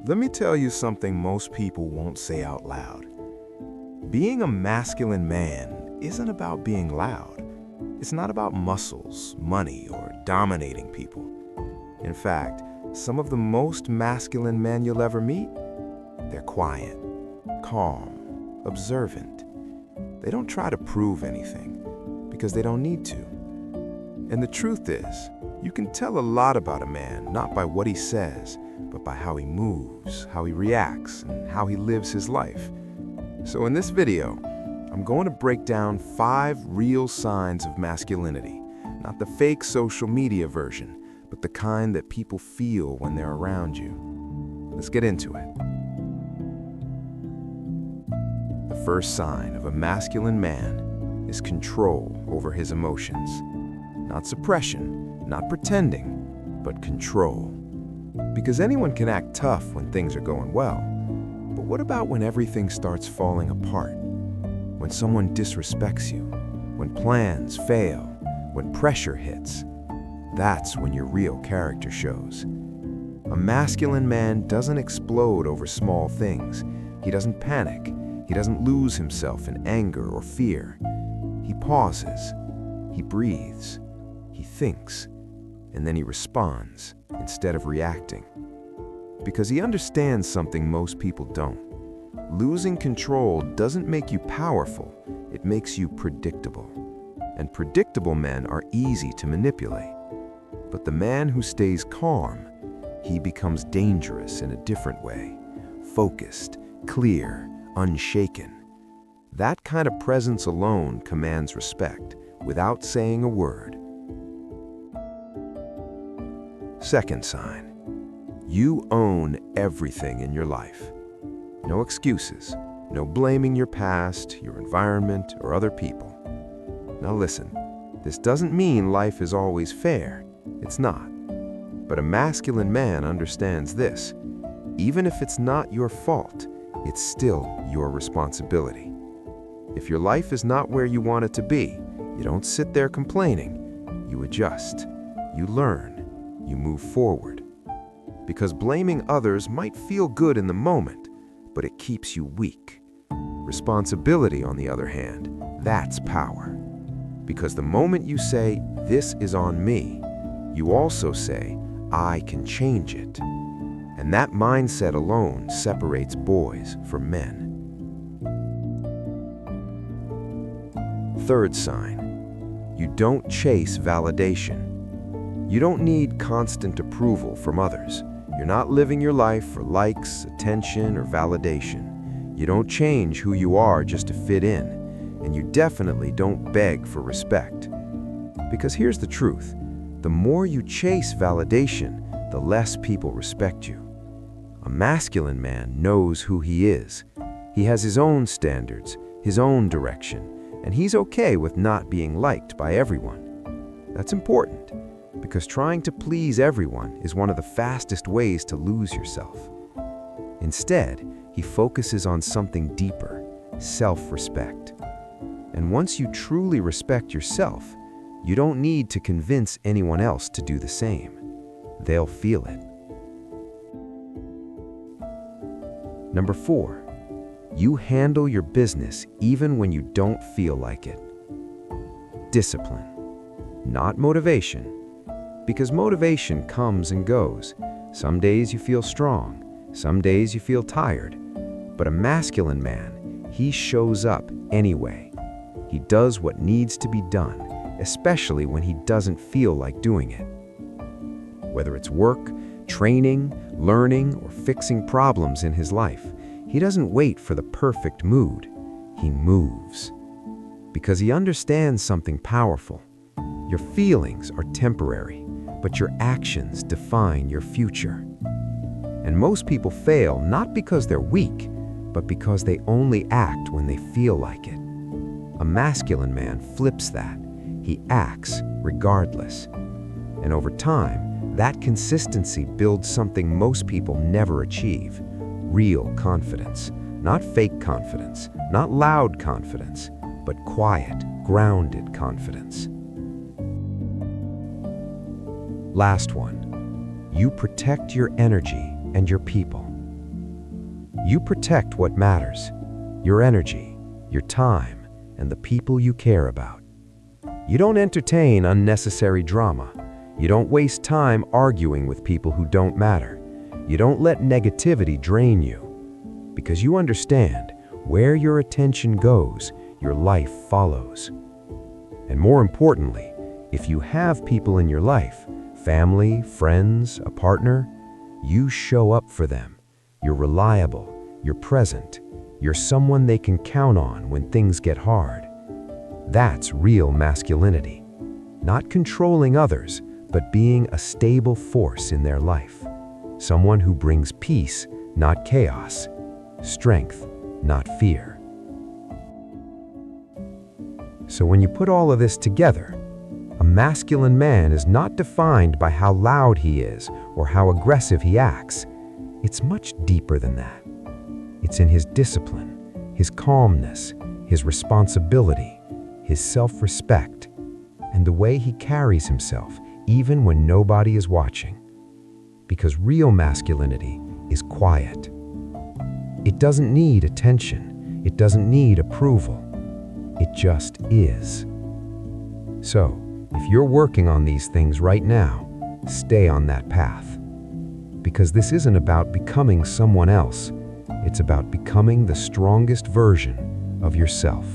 Let me tell you something most people won't say out loud. Being a masculine man isn't about being loud. It's not about muscles, money, or dominating people. In fact, some of the most masculine men you'll ever meet, they're quiet, calm, observant. They don't try to prove anything because they don't need to. And the truth is, you can tell a lot about a man not by what he says, but by how he moves, how he reacts, and how he lives his life. So in this video, I'm going to break down 5 real signs of masculinity, not the fake social media version, but the kind that people feel when they're around you. Let's get into it. The first sign of a masculine man is control over his emotions. Not suppression, not pretending, but control. Because anyone can act tough when things are going well. But what about when everything starts falling apart? When someone disrespects you, when plans fail, when pressure hits? That's when your real character shows. A masculine man doesn't explode over small things. He doesn't panic. He doesn't lose himself in anger or fear. He pauses. He breathes. He thinks. And then he responds instead of reacting. Because he understands something most people don't. Losing control doesn't make you powerful. It makes you predictable. And predictable men are easy to manipulate. But the man who stays calm, he becomes dangerous in a different way. Focused, clear, unshaken. That kind of presence alone commands respect without saying a word. Second sign. You own everything in your life. No excuses, no blaming your past, your environment, or other people. Now listen, this doesn't mean life is always fair. It's not. But a masculine man understands this. Even if it's not your fault, it's still your responsibility. If your life is not where you want it to be, you don't sit there complaining. You adjust. You learn. You move forward. Because blaming others might feel good in the moment, but it keeps you weak. Responsibility, on the other hand, that's power. Because the moment you say, "This is on me," you also say, "I can change it." And that mindset alone separates boys from men. Third sign. You don't chase validation. You don't need constant approval from others. You're not living your life for likes, attention, or validation. You don't change who you are just to fit in, and you definitely don't beg for respect. Because here's the truth. The more you chase validation, the less people respect you. A masculine man knows who he is. He has his own standards, his own direction, and he's okay with not being liked by everyone. That's important, because trying to please everyone is one of the fastest ways to lose yourself. Instead, he focuses on something deeper, self-respect. And once you truly respect yourself, you don't need to convince anyone else to do the same. They'll feel it. Number 4, you handle your business even when you don't feel like it. Discipline, not motivation. Because motivation comes and goes. Some days you feel strong, some days you feel tired. But a masculine man, he shows up anyway. He does what needs to be done, especially when he doesn't feel like doing it. Whether it's work, training, learning, or fixing problems in his life, he doesn't wait for the perfect mood. He moves. Because he understands something powerful. Your feelings are temporary, but your actions define your future. And most people fail not because they're weak, but because they only act when they feel like it. A masculine man flips that. He acts regardless. And over time, that consistency builds something most people never achieve: real confidence. Not fake confidence, not loud confidence, but quiet, grounded confidence. Last one. You protect your energy and your people. You protect what matters: your energy, your time, and the people you care about. You don't entertain unnecessary drama. You don't waste time arguing with people who don't matter. You don't let negativity drain you. Because you understand, where your attention goes, your life follows. And more importantly, if you have people in your life, family, friends, a partner, you show up for them. You're reliable, you're present, you're someone they can count on when things get hard. That's real masculinity. Not controlling others, but being a stable force in their life. Someone who brings peace, not chaos. Strength, not fear. So when you put all of this together, a masculine man is not defined by how loud he is or how aggressive he acts. It's much deeper than that. It's in his discipline, his calmness, his responsibility, his self-respect, and the way he carries himself even when nobody is watching. Because real masculinity is quiet. It doesn't need attention. It doesn't need approval. It just is. So, if you're working on these things right now, stay on that path. Because this isn't about becoming someone else. It's about becoming the strongest version of yourself.